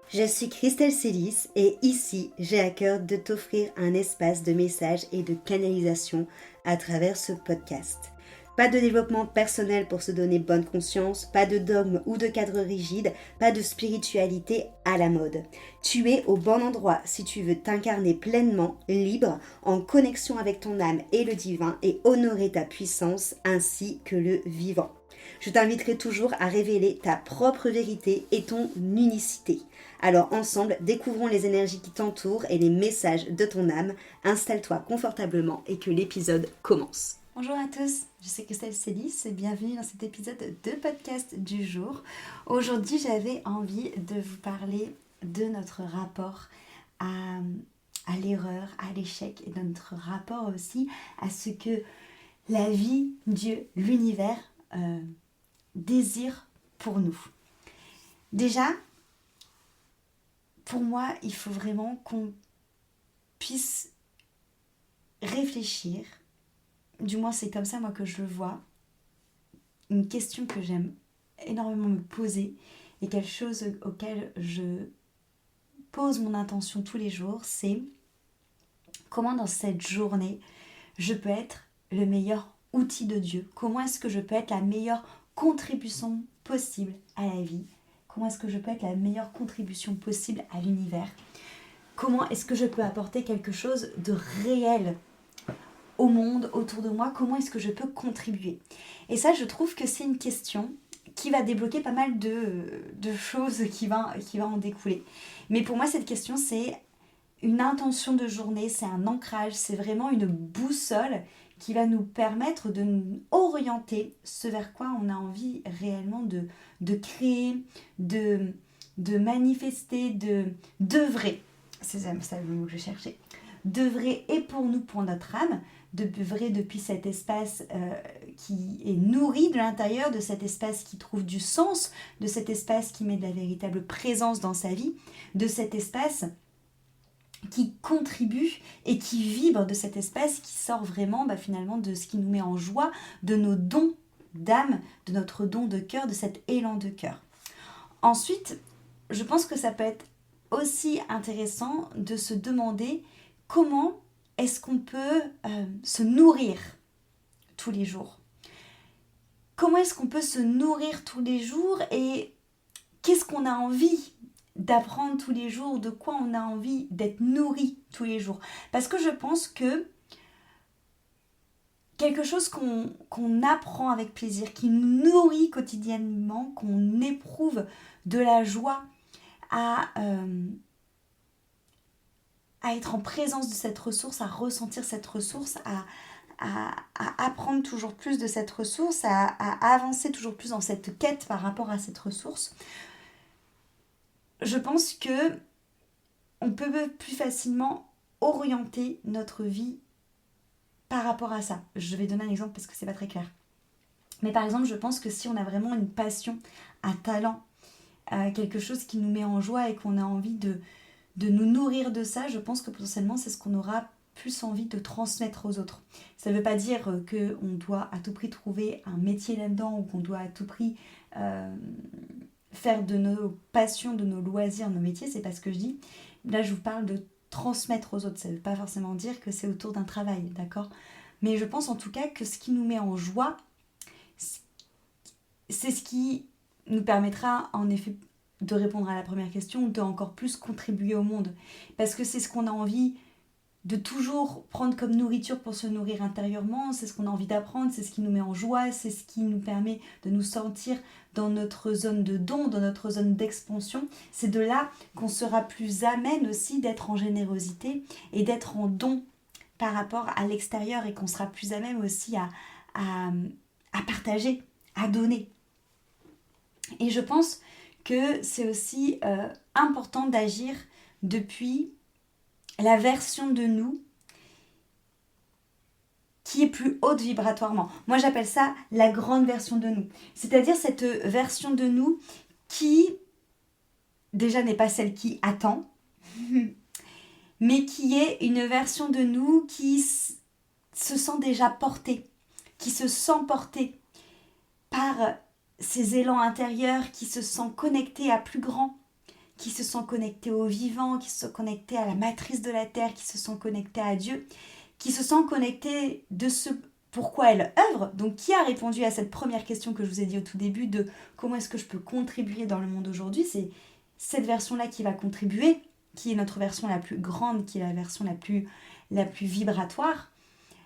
Je suis Christelle Célis et ici, j'ai à cœur de t'offrir un espace de messages et de canalisation à travers ce podcast. Pas de développement personnel pour se donner bonne conscience, pas de dogme ou de cadre rigide, pas de spiritualité à la mode. Tu es au bon endroit si tu veux t'incarner pleinement, libre, en connexion avec ton âme et le divin et honorer ta puissance ainsi que le vivant. Je t'inviterai toujours à révéler ta propre vérité et ton unicité. Alors ensemble, découvrons les énergies qui t'entourent et les messages de ton âme. Installe-toi confortablement et que l'épisode commence. Bonjour à tous, je suis Christelle Célis et bienvenue dans cet épisode de podcast du jour. Aujourd'hui, j'avais envie de vous parler de notre rapport à l'erreur, à l'échec et de notre rapport aussi à ce que la vie, Dieu, l'univers désire pour nous. Déjà, pour moi, il faut vraiment qu'on puisse réfléchir, du moins c'est comme ça moi que je le vois, une question que j'aime énormément me poser et quelque chose auquel je pose mon intention tous les jours, c'est comment dans cette journée je peux être le meilleur outil de Dieu, comment est-ce que je peux être la meilleure contribution possible à la vie, comment est-ce que je peux être la meilleure contribution possible à l'univers, comment est-ce que je peux apporter quelque chose de réel au monde autour de moi, comment est-ce que je peux contribuer. Et ça, je trouve que c'est une question qui va débloquer pas mal de choses qui va en découler. Mais pour moi, cette question, c'est une intention de journée, c'est un ancrage, c'est vraiment une boussole qui va nous permettre de nous orienter ce vers quoi on a envie réellement de créer, de manifester, d'œuvrer. C'est ça le mot que je cherchais. D'œuvrer et pour nous, pour notre âme, d'œuvrer depuis cet espace qui est nourri de l'intérieur, de cet espace qui trouve du sens, de cet espace qui met de la véritable présence dans sa vie, de cet espace qui contribue et qui vibre, de cet espace qui sort vraiment finalement de ce qui nous met en joie, de nos dons d'âme, de notre don de cœur, de cet élan de cœur. Ensuite, je pense que ça peut être aussi intéressant de se demander comment est-ce qu'on peut se nourrir tous les jours. Comment est-ce qu'on peut se nourrir tous les jours et qu'est-ce qu'on a envie d'apprendre tous les jours, de quoi on a envie d'être nourri tous les jours. Parce que je pense que quelque chose qu'on apprend avec plaisir, qui nous nourrit quotidiennement, qu'on éprouve de la joie à être en présence de cette ressource, à ressentir cette ressource, à apprendre toujours plus de cette ressource, à avancer toujours plus dans cette quête par rapport à cette ressource. Je pense que on peut plus facilement orienter notre vie par rapport à ça. Je vais donner un exemple parce que c'est pas très clair. Mais par exemple, je pense que si on a vraiment une passion, un talent, quelque chose qui nous met en joie et qu'on a envie de nous nourrir de ça, je pense que potentiellement c'est ce qu'on aura plus envie de transmettre aux autres. Ça ne veut pas dire qu'on doit à tout prix trouver un métier là-dedans ou qu'on doit à tout prix faire de nos passions, de nos loisirs, nos métiers, c'est pas ce que je dis. Là, je vous parle de transmettre aux autres. Ça ne veut pas forcément dire que c'est autour d'un travail, d'accord ? Mais je pense en tout cas que ce qui nous met en joie, c'est ce qui nous permettra en effet de répondre à la première question, de encore plus contribuer au monde. Parce que c'est ce qu'on a envie de toujours prendre comme nourriture pour se nourrir intérieurement, c'est ce qu'on a envie d'apprendre, c'est ce qui nous met en joie, c'est ce qui nous permet de nous sentir dans notre zone de don, dans notre zone d'expansion. C'est de là qu'on sera plus amène aussi d'être en générosité et d'être en don par rapport à l'extérieur et qu'on sera plus amène aussi à partager, à donner. Et je pense que c'est aussi important d'agir depuis la version de nous qui est plus haute vibratoirement. Moi, j'appelle ça la grande version de nous. C'est-à-dire cette version de nous qui, déjà, n'est pas celle qui attend, mais qui est une version de nous qui se sent déjà portée, qui se sent portée par ses élans intérieurs, qui se sent connectée à plus grand, qui se sent connecté au vivant, qui se sent connecté à la matrice de la Terre, qui se sent connecté à Dieu, qui se sent connecté de ce pourquoi elle œuvre. Donc qui a répondu à cette première question que je vous ai dit au tout début de comment est-ce que je peux contribuer dans le monde aujourd'hui, c'est cette version-là qui va contribuer, qui est notre version la plus grande, qui est la version la plus vibratoire,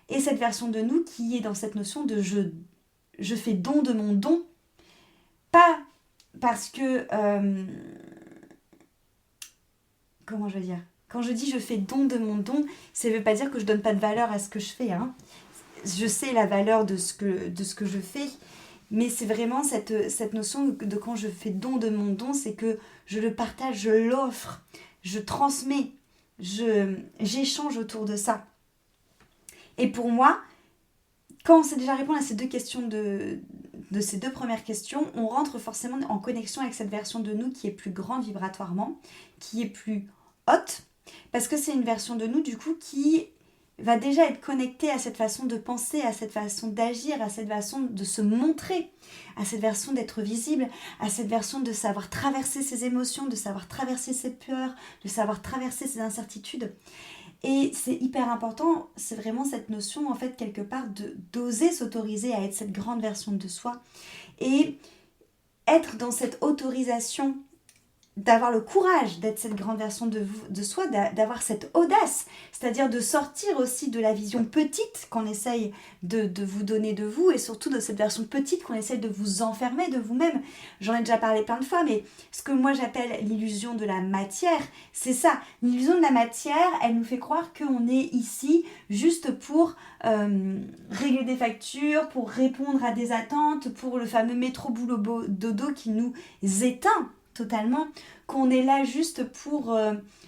et cette version de nous qui est dans cette notion de je fais don de mon don, pas parce que... comment je veux dire ? Quand je dis je fais don de mon don, ça ne veut pas dire que je ne donne pas de valeur à ce que je fais. Hein. Je sais la valeur de ce que je fais, mais c'est vraiment cette notion de quand je fais don de mon don, c'est que je le partage, je l'offre, je transmets, j'échange autour de ça. Et pour moi, quand on sait déjà répondre à ces deux questions de ces deux premières questions, on rentre forcément en connexion avec cette version de nous qui est plus grande vibratoirement, qui est plus haute, parce que c'est une version de nous du coup qui va déjà être connectée à cette façon de penser, à cette façon d'agir, à cette façon de se montrer, à cette version d'être visible, à cette version de savoir traverser ses émotions, de savoir traverser ses peurs, de savoir traverser ses incertitudes. Et c'est hyper important, c'est vraiment cette notion en fait quelque part d'oser s'autoriser à être cette grande version de soi et être dans cette autorisation d'avoir le courage d'être cette grande version de soi, d'avoir cette audace, c'est-à-dire de sortir aussi de la vision petite qu'on essaye de vous donner de vous et surtout de cette version petite qu'on essaye de vous enfermer de vous-même. J'en ai déjà parlé plein de fois, mais ce que moi j'appelle l'illusion de la matière, c'est ça. L'illusion de la matière, elle nous fait croire qu'on est ici juste pour régler des factures, pour répondre à des attentes, pour le fameux métro boulot dodo qui nous éteint totalement, qu'on est là juste pour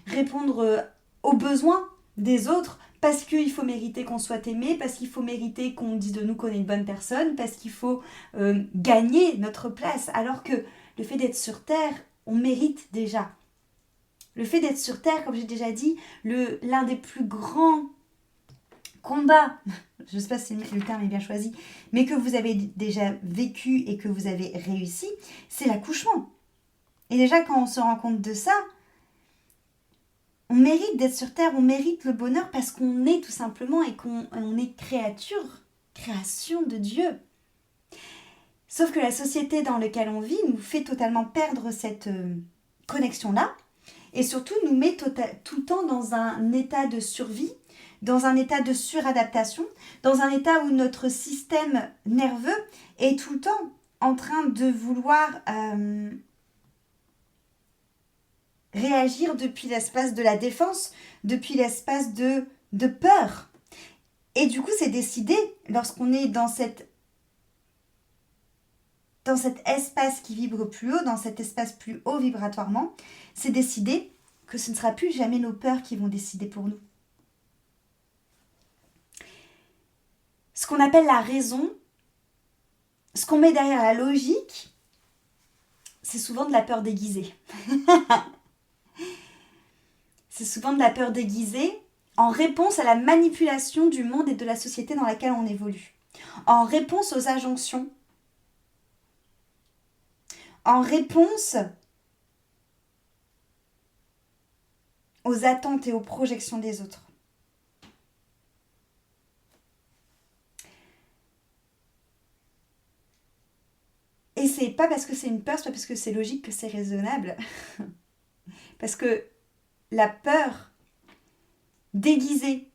répondre aux besoins des autres, parce qu'il faut mériter qu'on soit aimé, parce qu'il faut mériter qu'on dise de nous qu'on est une bonne personne, parce qu'il faut gagner notre place, alors que le fait d'être sur Terre, on mérite déjà. Le fait d'être sur Terre, comme j'ai déjà dit, l'un des plus grands combats, je ne sais pas si le terme est bien choisi, mais que vous avez déjà vécu et que vous avez réussi, c'est l'accouchement. Et déjà, quand on se rend compte de ça, on mérite d'être sur Terre, on mérite le bonheur parce qu'on est tout simplement et qu'on est création de Dieu. Sauf que la société dans laquelle on vit nous fait totalement perdre cette connexion-là et surtout nous met tout le temps dans un état de survie, dans un état de suradaptation, dans un état où notre système nerveux est tout le temps en train de vouloir... réagir depuis l'espace de la défense, depuis l'espace de peur. Et du coup, c'est décidé, lorsqu'on est dans cet espace qui vibre plus haut, dans cet espace plus haut vibratoirement, c'est décidé que ce ne sera plus jamais nos peurs qui vont décider pour nous. Ce qu'on appelle la raison, ce qu'on met derrière la logique, c'est souvent de la peur déguisée. C'est souvent de la peur déguisée en réponse à la manipulation du monde et de la société dans laquelle on évolue. En réponse aux injonctions. En réponse aux attentes et aux projections des autres. Et c'est pas parce que c'est une peur, c'est pas parce que c'est logique que c'est raisonnable. Parce que la peur déguisée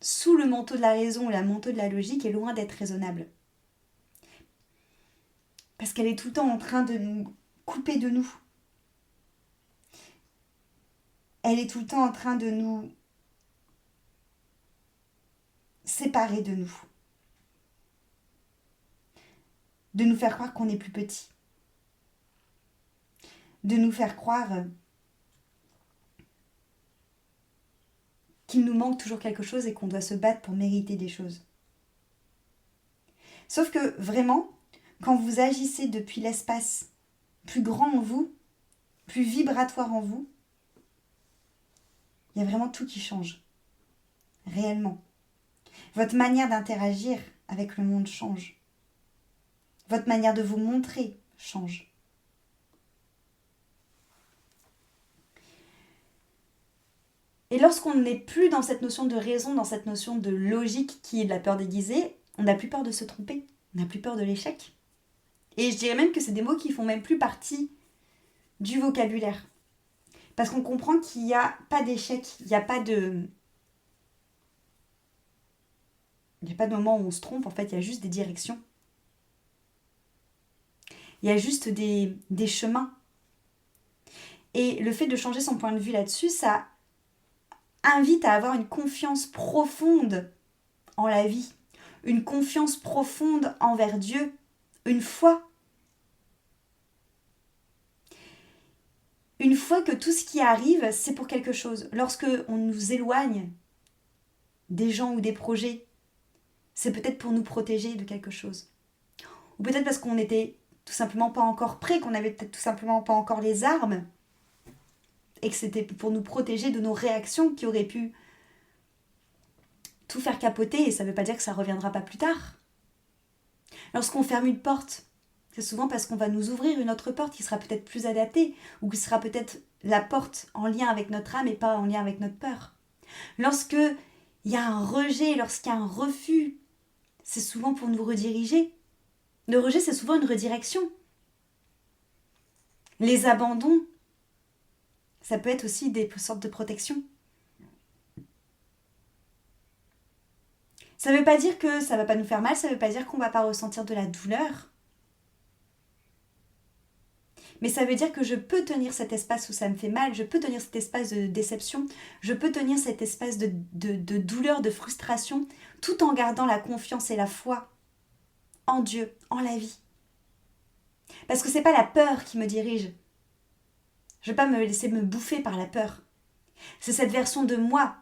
sous le manteau de la raison ou le manteau de la logique est loin d'être raisonnable. Parce qu'elle est tout le temps en train de nous couper de nous. Elle est tout le temps en train de nous séparer de nous. De nous faire croire qu'on est plus petit. De nous faire croire qu'il nous manque toujours quelque chose et qu'on doit se battre pour mériter des choses. Sauf que vraiment, quand vous agissez depuis l'espace plus grand en vous, plus vibratoire en vous, il y a vraiment tout qui change. Réellement. Votre manière d'interagir avec le monde change. Votre manière de vous montrer change. Et lorsqu'on n'est plus dans cette notion de raison, dans cette notion de logique qui est de la peur déguisée, on n'a plus peur de se tromper, on n'a plus peur de l'échec. Et je dirais même que c'est des mots qui font même plus partie du vocabulaire. Parce qu'on comprend qu'il n'y a pas d'échec, il n'y a pas de... Il n'y a pas de moment où on se trompe, en fait, il y a juste des directions. Il y a juste des chemins. Et le fait de changer son point de vue là-dessus, ça invite à avoir une confiance profonde en la vie, une confiance profonde envers Dieu, une foi. Une foi que tout ce qui arrive, c'est pour quelque chose. Lorsque on nous éloigne des gens ou des projets, c'est peut-être pour nous protéger de quelque chose. Ou peut-être parce qu'on n'était tout simplement pas encore prêt, qu'on n'avait peut-être tout simplement pas encore les armes, et que c'était pour nous protéger de nos réactions qui auraient pu tout faire capoter, et ça ne veut pas dire que ça ne reviendra pas plus tard. Lorsqu'on ferme une porte, c'est souvent parce qu'on va nous ouvrir une autre porte qui sera peut-être plus adaptée, ou qui sera peut-être la porte en lien avec notre âme et pas en lien avec notre peur. Lorsque il y a un rejet, lorsqu'il y a un refus, c'est souvent pour nous rediriger. Le rejet, c'est souvent une redirection. Les abandons, ça peut être aussi des sortes de protection. Ça ne veut pas dire que ça ne va pas nous faire mal, ça ne veut pas dire qu'on ne va pas ressentir de la douleur. Mais ça veut dire que je peux tenir cet espace où ça me fait mal, je peux tenir cet espace de déception, je peux tenir cet espace de douleur, de frustration, tout en gardant la confiance et la foi en Dieu, en la vie. Parce que ce n'est pas la peur qui me dirige. Je ne vais pas me laisser me bouffer par la peur. C'est cette version de moi,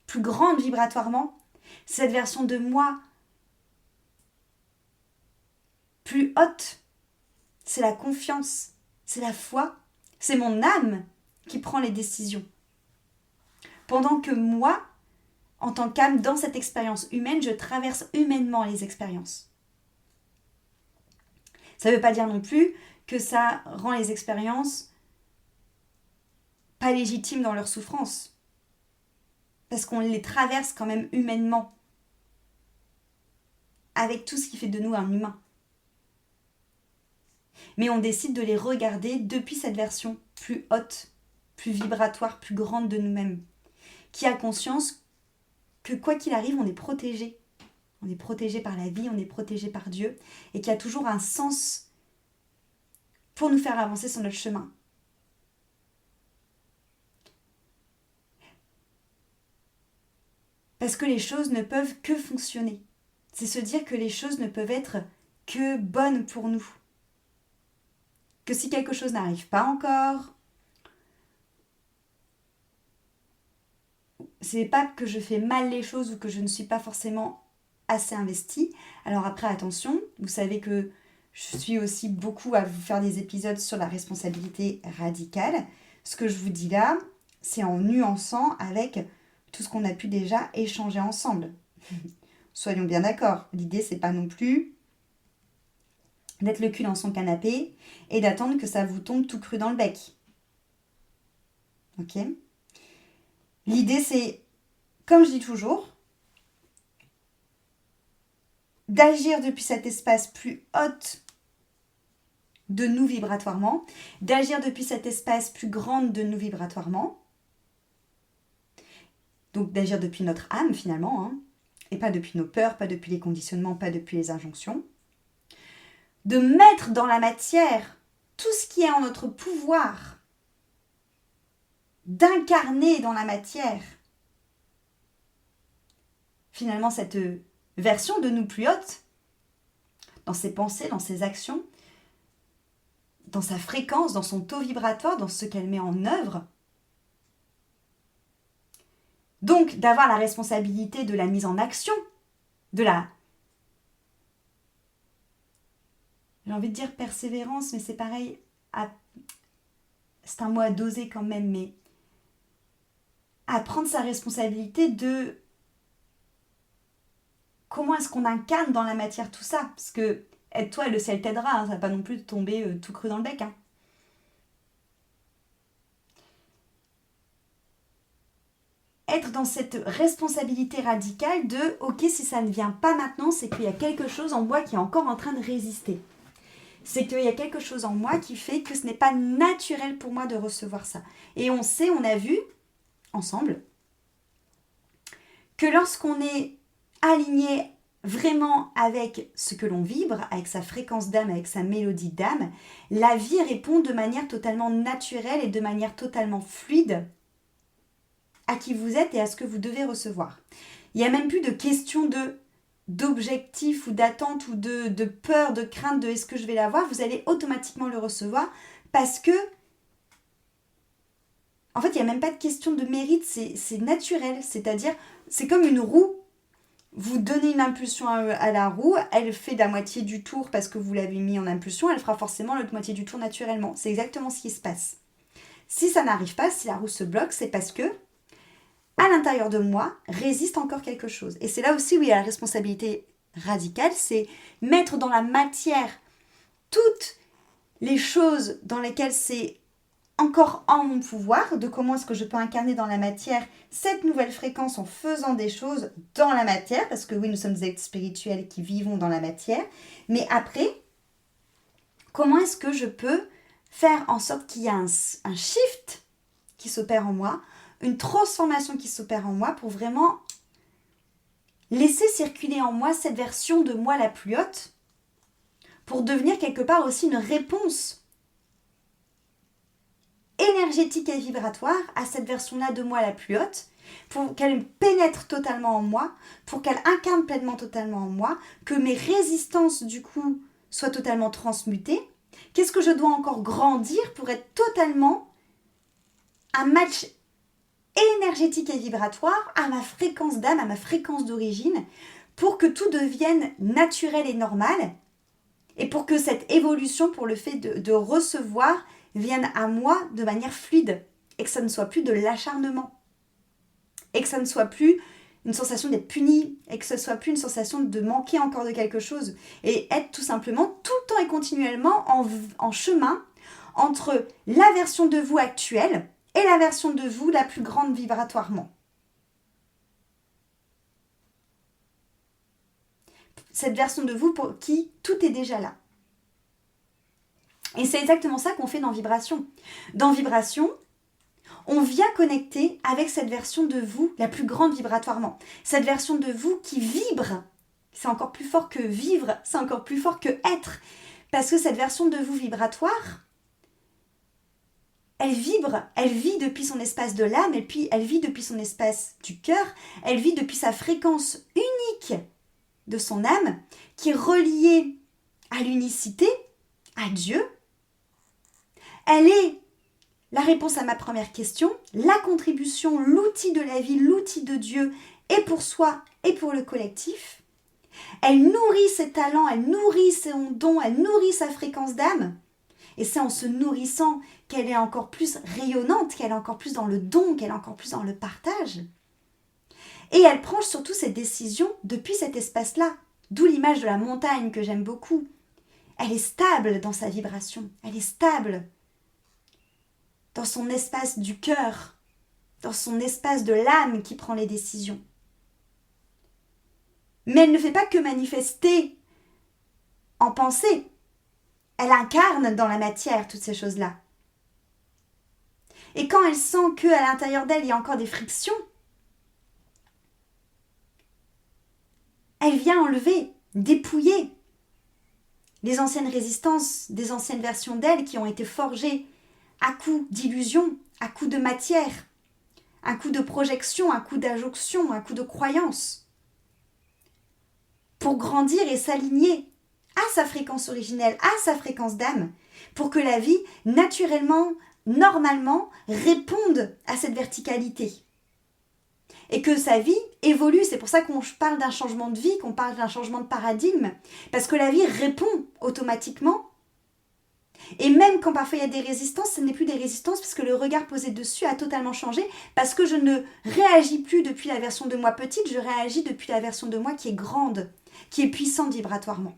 plus grande vibratoirement, cette version de moi plus haute. C'est la confiance, c'est la foi, c'est mon âme qui prend les décisions. Pendant que moi, en tant qu'âme, dans cette expérience humaine, je traverse humainement les expériences. Ça ne veut pas dire non plus que ça rend les expériences pas légitimes dans leur souffrance. Parce qu'on les traverse quand même humainement. Avec tout ce qui fait de nous un humain. Mais on décide de les regarder depuis cette version plus haute, plus vibratoire, plus grande de nous-mêmes. Qui a conscience que quoi qu'il arrive, on est protégé. On est protégé par la vie, on est protégé par Dieu. Et qu'il y a toujours un sens pour nous faire avancer sur notre chemin. Parce que les choses ne peuvent que fonctionner. C'est se dire que les choses ne peuvent être que bonnes pour nous. Que si quelque chose n'arrive pas encore, c'est pas que je fais mal les choses ou que je ne suis pas forcément assez investie. Alors après, attention, vous savez que je suis aussi beaucoup à vous faire des épisodes sur la responsabilité radicale. Ce que je vous dis là, c'est en nuançant avec tout ce qu'on a pu déjà échanger ensemble. Soyons bien d'accord, l'idée c'est pas non plus d'être le cul dans son canapé et d'attendre que ça vous tombe tout cru dans le bec. Ok ? L'idée c'est, comme je dis toujours, d'agir depuis cet espace plus haute de nous vibratoirement, d'agir depuis cet espace plus grand de nous vibratoirement, donc d'agir depuis notre âme finalement, hein, et pas depuis nos peurs, pas depuis les conditionnements, pas depuis les injonctions, de mettre dans la matière tout ce qui est en notre pouvoir, d'incarner dans la matière finalement cette version de nous plus haute, dans ses pensées, dans ses actions, dans sa fréquence, dans son taux vibratoire, dans ce qu'elle met en œuvre. Donc, d'avoir la responsabilité de la mise en action, de la... J'ai envie de dire persévérance, mais c'est pareil, c'est un mot à doser quand même, mais à prendre sa responsabilité de comment est-ce qu'on incarne dans la matière tout ça. Parce que aide-toi et le ciel t'aidera, hein, ça va pas non plus tomber tout cru dans le bec. Hein. être dans cette responsabilité radicale de « Ok, si ça ne vient pas maintenant, c'est qu'il y a quelque chose en moi qui est encore en train de résister. C'est qu'il y a quelque chose en moi qui fait que ce n'est pas naturel pour moi de recevoir ça. » Et on a vu, ensemble, que lorsqu'on est aligné vraiment avec ce que l'on vibre, avec sa fréquence d'âme, avec sa mélodie d'âme, la vie répond de manière totalement naturelle et de manière totalement fluide à qui vous êtes et à ce que vous devez recevoir. Il n'y a même plus de question d'objectif ou d'attente ou de peur, de crainte de est-ce que je vais l'avoir, vous allez automatiquement le recevoir parce que en fait, il n'y a même pas de question de mérite, c'est naturel, c'est-à-dire c'est comme une roue. Vous donnez une impulsion à la roue, elle fait la moitié du tour parce que vous l'avez mis en impulsion, elle fera forcément l'autre moitié du tour naturellement. C'est exactement ce qui se passe. Si ça n'arrive pas, si la roue se bloque, c'est parce que à l'intérieur de moi résiste encore quelque chose. Et c'est là aussi où il y a la responsabilité radicale, c'est mettre dans la matière toutes les choses dans lesquelles c'est encore en mon pouvoir, de comment est-ce que je peux incarner dans la matière cette nouvelle fréquence en faisant des choses dans la matière, parce que oui, nous sommes des êtres spirituels qui vivons dans la matière, mais après, comment est-ce que je peux faire en sorte qu'il y ait un shift qui s'opère en moi, une transformation qui s'opère en moi pour vraiment laisser circuler en moi cette version de moi la plus haute, pour devenir quelque part aussi une réponse énergétique et vibratoire à cette version-là de moi la plus haute, pour qu'elle pénètre totalement en moi, pour qu'elle incarne pleinement totalement en moi, que mes résistances du coup soient totalement transmutées. Qu'est-ce que je dois encore grandir pour être totalement un match énergétique et vibratoire à ma fréquence d'âme, à ma fréquence d'origine, pour que tout devienne naturel et normal, et pour que cette évolution, pour le fait de recevoir, vienne à moi de manière fluide, et que ça ne soit plus de l'acharnement, et que ça ne soit plus une sensation d'être puni, et que ce ne soit plus une sensation de manquer encore de quelque chose, et être tout simplement tout le temps et continuellement en chemin entre la version de vous actuelle et la version de vous la plus grande vibratoirement. Cette version de vous pour qui tout est déjà là. Et c'est exactement ça qu'on fait dans Vibration. Dans Vibration, on vient connecter avec cette version de vous la plus grande vibratoirement. Cette version de vous qui vibre. C'est encore plus fort que vivre, c'est encore plus fort que être. Parce que cette version de vous vibratoire, elle vibre, elle vit depuis son espace de l'âme, et puis elle vit depuis son espace du cœur, elle vit depuis sa fréquence unique de son âme, qui est reliée à l'unicité, à Dieu. Elle est la réponse à ma première question, la contribution, l'outil de la vie, l'outil de Dieu, et pour soi et pour le collectif. Elle nourrit ses talents, elle nourrit son don, elle nourrit sa fréquence d'âme. Et c'est en se nourrissant qu'elle est encore plus rayonnante, qu'elle est encore plus dans le don, qu'elle est encore plus dans le partage. Et elle prend surtout ses décisions depuis cet espace-là, d'où l'image de la montagne que j'aime beaucoup. Elle est stable dans sa vibration, elle est stable dans son espace du cœur, dans son espace de l'âme qui prend les décisions. Mais elle ne fait pas que manifester en pensée. Elle incarne dans la matière toutes ces choses-là. Et quand elle sent qu'à l'intérieur d'elle, il y a encore des frictions, elle vient enlever, dépouiller les anciennes résistances des anciennes versions d'elle qui ont été forgées à coup d'illusion, à coup de matière, à coup de projection, à coup d'injonction, à coup de croyance, pour grandir et s'aligner à sa fréquence originelle, à sa fréquence d'âme, pour que la vie, naturellement, normalement, réponde à cette verticalité. Et que sa vie évolue, c'est pour ça qu'on parle d'un changement de vie, qu'on parle d'un changement de paradigme, parce que la vie répond automatiquement. Et même quand parfois il y a des résistances, ce n'est plus des résistances parce que le regard posé dessus a totalement changé, parce que je ne réagis plus depuis la version de moi petite, je réagis depuis la version de moi qui est grande, qui est puissante vibratoirement.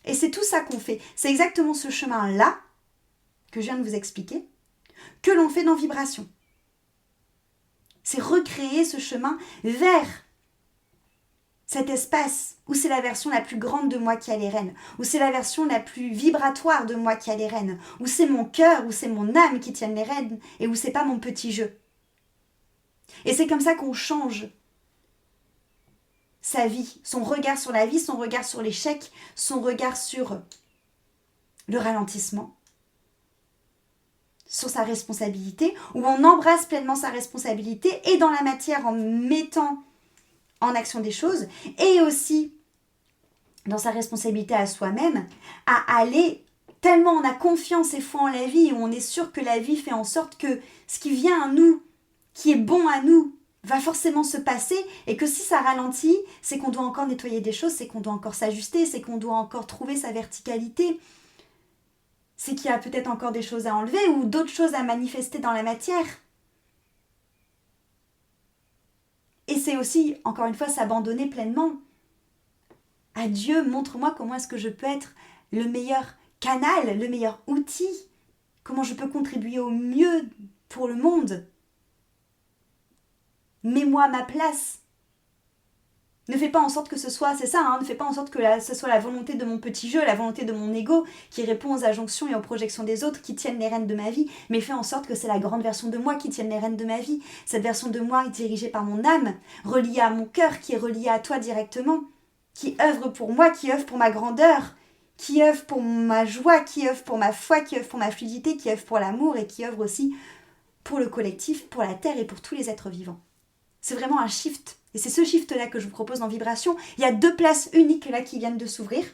Et c'est tout ça qu'on fait. C'est exactement ce chemin-là, que je viens de vous expliquer, que l'on fait dans Vibration. C'est recréer ce chemin vers cet espace où c'est la version la plus grande de moi qui a les rênes, où c'est la version la plus vibratoire de moi qui a les rênes, où c'est mon cœur, où c'est mon âme qui tiennent les rênes et où c'est pas mon petit jeu. Et c'est comme ça qu'on change sa vie, son regard sur la vie, son regard sur l'échec, son regard sur le ralentissement, sur sa responsabilité, où on embrasse pleinement sa responsabilité et dans la matière en mettant en action des choses et aussi dans sa responsabilité à soi-même, à aller tellement on a confiance et foi en la vie, où on est sûr que la vie fait en sorte que ce qui vient à nous, qui est bon à nous, va forcément se passer et que si ça ralentit, c'est qu'on doit encore nettoyer des choses, c'est qu'on doit encore s'ajuster, c'est qu'on doit encore trouver sa verticalité, c'est qu'il y a peut-être encore des choses à enlever ou d'autres choses à manifester dans la matière. Et c'est aussi, encore une fois, s'abandonner pleinement à Dieu. Montre-moi comment est-ce que je peux être le meilleur canal, le meilleur outil, comment je peux contribuer au mieux pour le monde. Mets-moi à ma place. Ne fais pas en sorte que ce soit, c'est ça, ne fais pas en sorte que ce soit la volonté de mon petit jeu, la volonté de mon ego qui répond aux injonctions et aux projections des autres qui tiennent les rênes de ma vie, mais fais en sorte que c'est la grande version de moi qui tienne les rênes de ma vie. Cette version de moi est dirigée par mon âme, reliée à mon cœur, qui est reliée à toi directement, qui œuvre pour moi, qui œuvre pour ma grandeur, qui œuvre pour ma joie, qui œuvre pour ma foi, qui œuvre pour ma fluidité, qui œuvre pour l'amour et qui œuvre aussi pour le collectif, pour la terre et pour tous les êtres vivants. C'est vraiment un shift. Et c'est ce shift-là que je vous propose dans Vibration. Il y a 2 places uniques là qui viennent de s'ouvrir.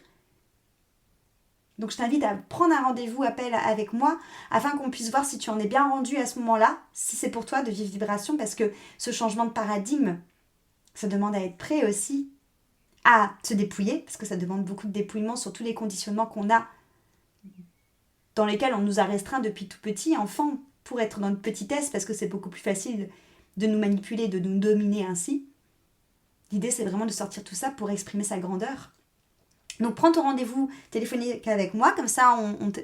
Donc je t'invite à prendre un rendez-vous appel avec moi afin qu'on puisse voir si tu en es bien rendu à ce moment-là, si c'est pour toi de vivre Vibration, parce que ce changement de paradigme, ça demande à être prêt aussi à se dépouiller, parce que ça demande beaucoup de dépouillement sur tous les conditionnements qu'on a, dans lesquels on nous a restreints depuis tout petit, enfant, pour être dans notre petitesse, parce que c'est beaucoup plus facile de nous manipuler, de nous dominer ainsi. L'idée, c'est vraiment de sortir tout ça pour exprimer sa grandeur. Donc, prends ton rendez-vous téléphonique avec moi. Comme ça,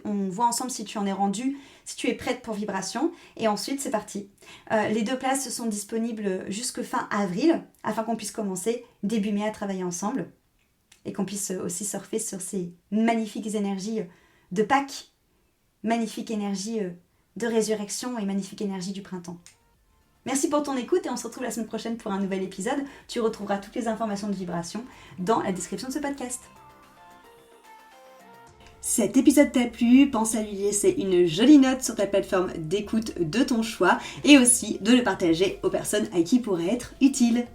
on voit ensemble si tu en es rendu, si tu es prête pour Vibration. Et ensuite, c'est parti. Les 2 places sont disponibles jusque fin avril, afin qu'on puisse commencer début mai à travailler ensemble. Et qu'on puisse aussi surfer sur ces magnifiques énergies de Pâques, magnifiques énergies de résurrection et magnifiques énergies du printemps. Merci pour ton écoute et on se retrouve la semaine prochaine pour un nouvel épisode. Tu retrouveras toutes les informations de Vibration dans la description de ce podcast. Cet épisode t'a plu, pense à lui laisser une jolie note sur ta plateforme d'écoute de ton choix et aussi de le partager aux personnes à qui il pourrait être utile.